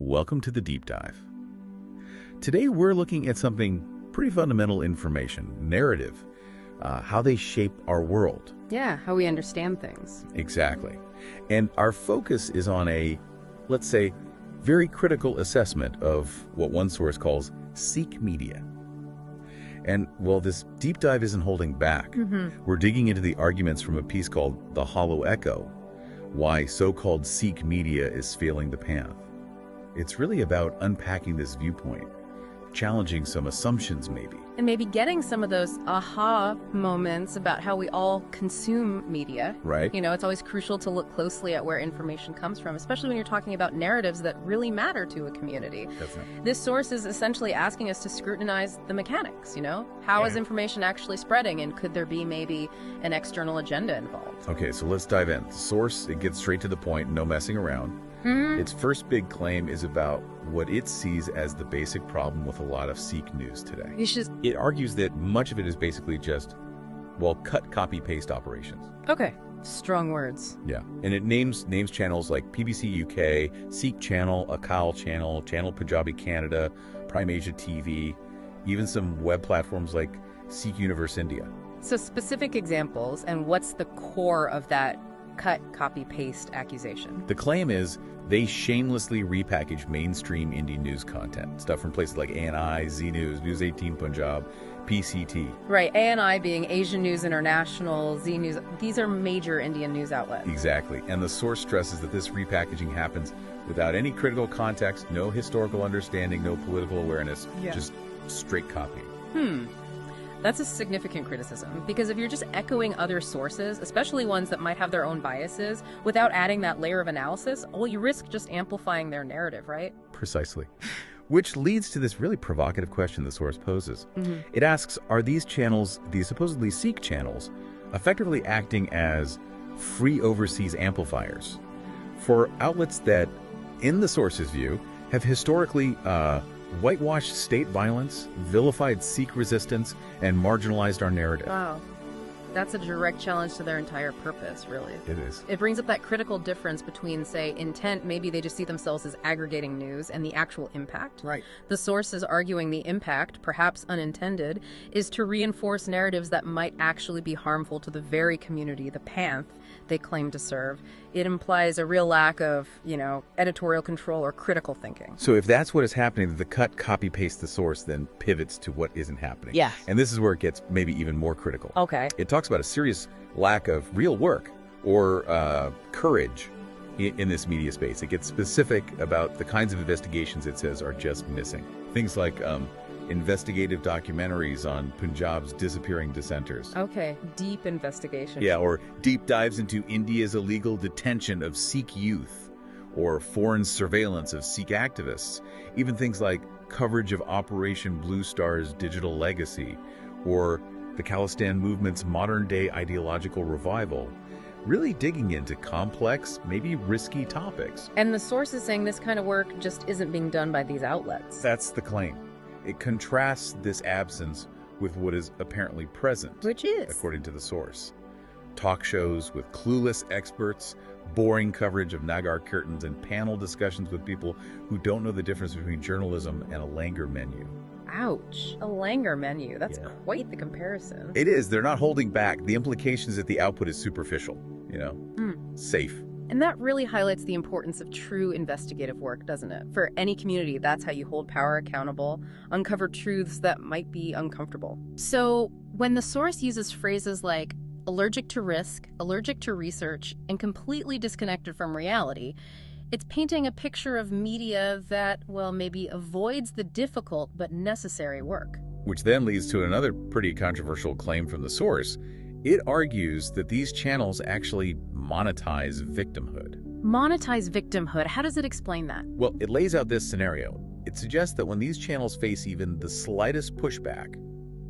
Welcome to the Deep Dive. Today we're looking at something pretty fundamental information, narrative, how they shape our world. Yeah, how we understand things. Exactly. And our focus is on a, let's say, very critical assessment of what one source calls Sikh media. And while this deep dive isn't holding back, we're digging into the arguments from a piece called The Hollow Echo, why so-called Sikh media is failing the Panth. It's really about unpacking this viewpoint, challenging some assumptions maybe. And maybe getting some of those aha moments about how we all consume media. Right. You know, it's always crucial to look closely at where information comes from, especially when you're talking about narratives that really matter to a community. Definitely. This source is essentially asking us to scrutinize the mechanics, you know? How is information actually spreading, and could there be maybe an external agenda involved? Okay, so let's dive in. The source, it gets straight to the point, no messing around. Its first big claim is about what it sees as the basic problem with a lot of Sikh news today. It argues that much of it is basically just, well, cut, copy, paste operations. Okay, strong words. Yeah, and it names channels like PBC UK, Sikh Channel, Akal Channel, Channel Punjabi Canada, Prime Asia TV, even some web platforms like Sikh Universe India. So specific examples, and what's the core of that cut, copy, paste accusation? The claim is they shamelessly repackage mainstream indie news content, stuff from places like ANI, Z News, News 18 Punjab, PCT. Right, ANI being Asian News International, Z News, these are major Indian news outlets. Exactly, and the source stresses that this repackaging happens without any critical context, no historical understanding, no political awareness, just straight copying. That's a significant criticism, because if you're just echoing other sources, especially ones that might have their own biases, without adding that layer of analysis, well, you risk just amplifying their narrative, right? Precisely. Which leads to this really provocative question the source poses. It asks, are these channels, these supposedly Sikh channels, effectively acting as free overseas amplifiers for outlets that, in the source's view, have historically whitewashed state violence, vilified Sikh resistance, and marginalized our narrative? Wow. That's a direct challenge to their entire purpose, really. It is. It brings up that critical difference between, say, intent, maybe they just see themselves as aggregating news, and the actual impact. Right. The source is arguing the impact, perhaps unintended, is to reinforce narratives that might actually be harmful to the very community, the Panth, they claim to serve. It implies a real lack of, editorial control or critical thinking. So if that's what is happening, the cut, copy, paste the source then pivots to what isn't happening. Yeah. And this is where it gets maybe even more critical. Okay. It talks about a serious lack of real work or courage in this media space. It gets specific about the kinds of investigations it says are just missing. Things like investigative documentaries on Punjab's disappearing dissenters. Okay, deep investigation. Yeah, or deep dives into India's illegal detention of Sikh youth, or foreign surveillance of Sikh activists. Even things like coverage of Operation Blue Star's digital legacy, or the Khalistan movement's modern-day ideological revival, really digging into complex, maybe risky topics. And the source is saying this kind of work just isn't being done by these outlets. That's the claim. It contrasts this absence with what is apparently present, Which is? according to the source. Talk shows with clueless experts, boring coverage of Nagar curtains, and panel discussions with people who don't know the difference between journalism and a Langer menu. Ouch. A Langer menu. That's quite the comparison. It is. They're not holding back. The implication is that the output is superficial, safe. And that really highlights the importance of true investigative work, doesn't it? For any community, that's how you hold power accountable, uncover truths that might be uncomfortable. So when the source uses phrases like allergic to risk, allergic to research, and completely disconnected from reality, it's painting a picture of media that, well, maybe avoids the difficult but necessary work. Which then leads to another pretty controversial claim from the source. It argues that these channels actually monetize victimhood. Monetize victimhood? How does it explain that? Well, it lays out this scenario. It suggests that when these channels face even the slightest pushback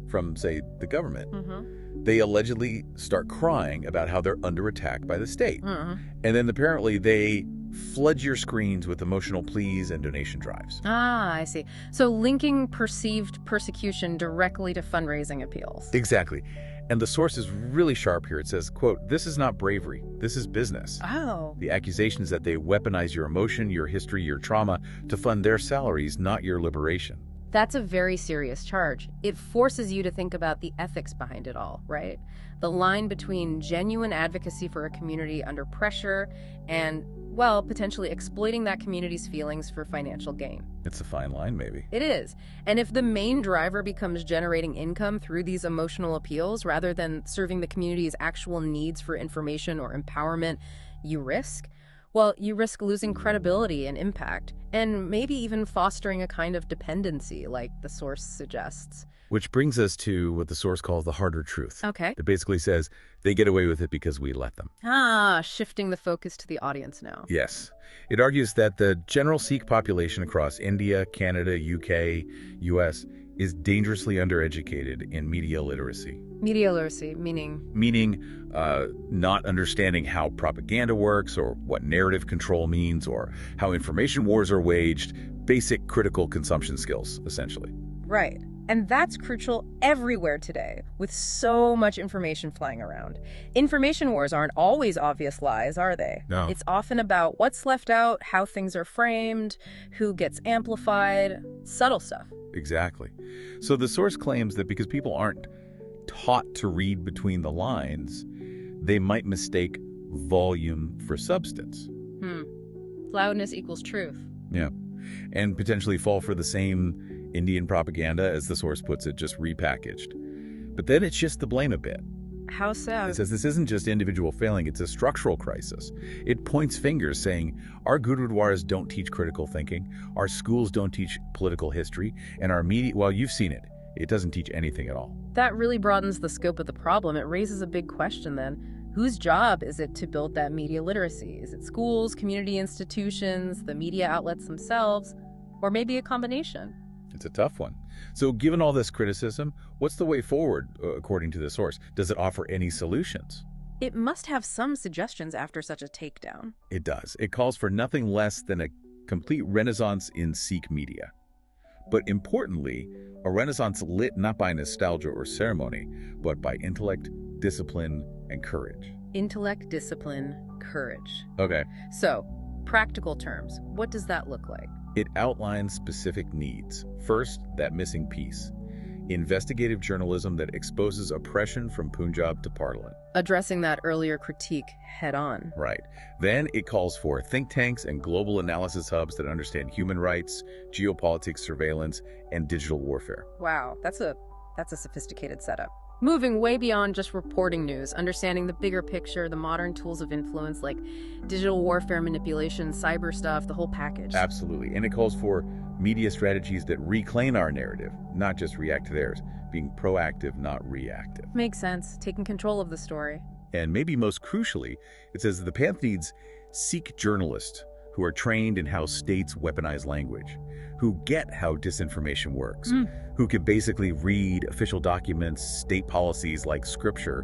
from, say, the government, they allegedly start crying about how they're under attack by the state. And then apparently they flood your screens with emotional pleas and donation drives. Ah, I see. So linking perceived persecution directly to fundraising appeals. Exactly. And the source is really sharp here. It says, quote, "This is not bravery. This is business." Oh. The accusation is that they weaponize your emotion, your history, your trauma to fund their salaries, not your liberation. That's a very serious charge. It forces you to think about the ethics behind it all, right? The line between genuine advocacy for a community under pressure and, well, potentially exploiting that community's feelings for financial gain. It's a fine line, maybe. It is. And if the main driver becomes generating income through these emotional appeals rather than serving the community's actual needs for information or empowerment, you risk losing credibility and impact, and maybe even fostering a kind of dependency, like the source suggests. Which brings us to what the source calls the harder truth. Okay. It basically says they get away with it because we let them. Shifting the focus to the audience now. Yes. It argues that the general Sikh population across India, Canada, UK, US is dangerously undereducated in media literacy. Media literacy, meaning? Meaning not understanding how propaganda works or what narrative control means or how information wars are waged, basic critical consumption skills, essentially. Right. And that's crucial everywhere today, with so much information flying around. Information wars aren't always obvious lies, are they? No. It's often about what's left out, how things are framed, who gets amplified, subtle stuff. Exactly. So the source claims that because people aren't taught to read between the lines, they might mistake volume for substance. Loudness equals truth. Yeah. And potentially fall for the same Indian propaganda, as the source puts it, just repackaged. But then it shifts the blame a bit. How so? It says this isn't just individual failing, it's a structural crisis. It points fingers saying, our gurudwaras don't teach critical thinking, our schools don't teach political history, and our media, well, you've seen it, it doesn't teach anything at all. That really broadens the scope of the problem. It raises a big question then. Whose job is it to build that media literacy? Is it schools, community institutions, the media outlets themselves, or maybe a combination? It's a tough one. So given all this criticism, what's the way forward, according to the source? Does it offer any solutions? It must have some suggestions after such a takedown. It does. It calls for nothing less than a complete renaissance in Sikh media. But importantly, a renaissance lit not by nostalgia or ceremony, but by intellect, discipline, and courage. Intellect, discipline, courage. Okay. So, practical terms, what does that look like? It outlines specific needs. First, that missing piece. Investigative journalism that exposes oppression from Punjab to Parliament. Addressing that earlier critique head on. Right. Then it calls for think tanks and global analysis hubs that understand human rights, geopolitics, surveillance, and digital warfare. Wow, that's a sophisticated setup. Moving way beyond just reporting news, understanding the bigger picture, the modern tools of influence like digital warfare manipulation, cyber stuff, the whole package. Absolutely. And it calls for media strategies that reclaim our narrative, not just react to theirs, being proactive, not reactive. Makes sense. Taking control of the story. And maybe most crucially, it says the Panth needs Sikh journalists who are trained in how states weaponize language, who get how disinformation works, who can basically read official documents, state policies like scripture,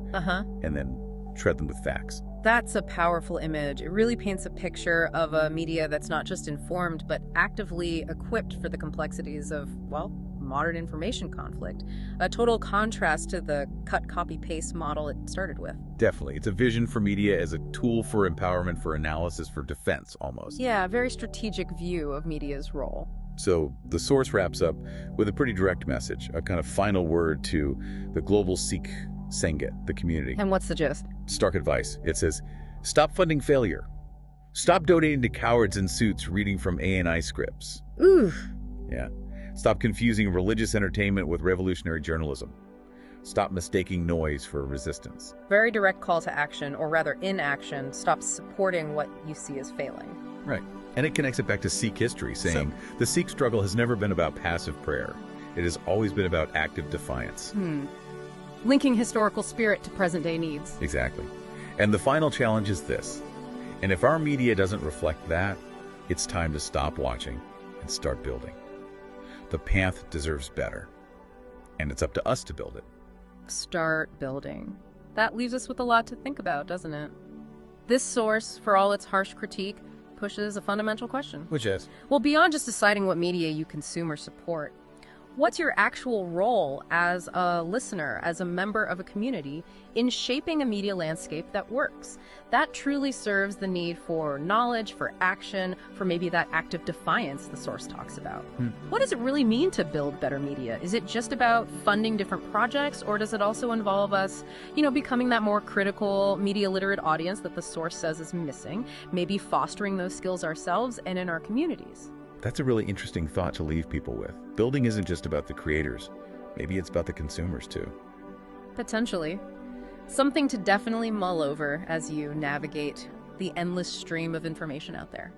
and then tread them with facts. That's a powerful image. It really paints a picture of a media that's not just informed, but actively equipped for the complexities of, well, modern information conflict. A total contrast to the cut, copy, paste model it started with. Definitely. It's a vision for media as a tool for empowerment, for analysis, for defense, almost. Yeah, a very strategic view of media's role. So the source wraps up with a pretty direct message, a kind of final word to the global Sikh Sangha, the community. And what's the gist? Stark advice. It says, stop funding failure. Stop donating to cowards in suits reading from ANI scripts. Ooh. Yeah. Stop confusing religious entertainment with revolutionary journalism. Stop mistaking noise for resistance. Very direct call to action, or rather inaction. Stop supporting what you see as failing. Right. And it connects it back to Sikh history, saying the Sikh struggle has never been about passive prayer. It has always been about active defiance. Linking historical spirit to present-day needs. Exactly. And the final challenge is this. And if our media doesn't reflect that, it's time to stop watching and start building. The Panth deserves better. And it's up to us to build it. Start building. That leaves us with a lot to think about, doesn't it? This source, for all its harsh critique, pushes a fundamental question. Which is? Well, beyond just deciding what media you consume or support, What's your actual role as a listener, as a member of a community, in shaping a media landscape that works? That truly serves the need for knowledge, for action, for maybe that active defiance the source talks about. What does it really mean to build better media? Is it just about funding different projects, or does it also involve us, becoming that more critical, media literate audience that the source says is missing, maybe fostering those skills ourselves and in our communities? That's a really interesting thought to leave people with. Building isn't just about the creators. Maybe it's about the consumers too. Potentially. Something to definitely mull over as you navigate the endless stream of information out there.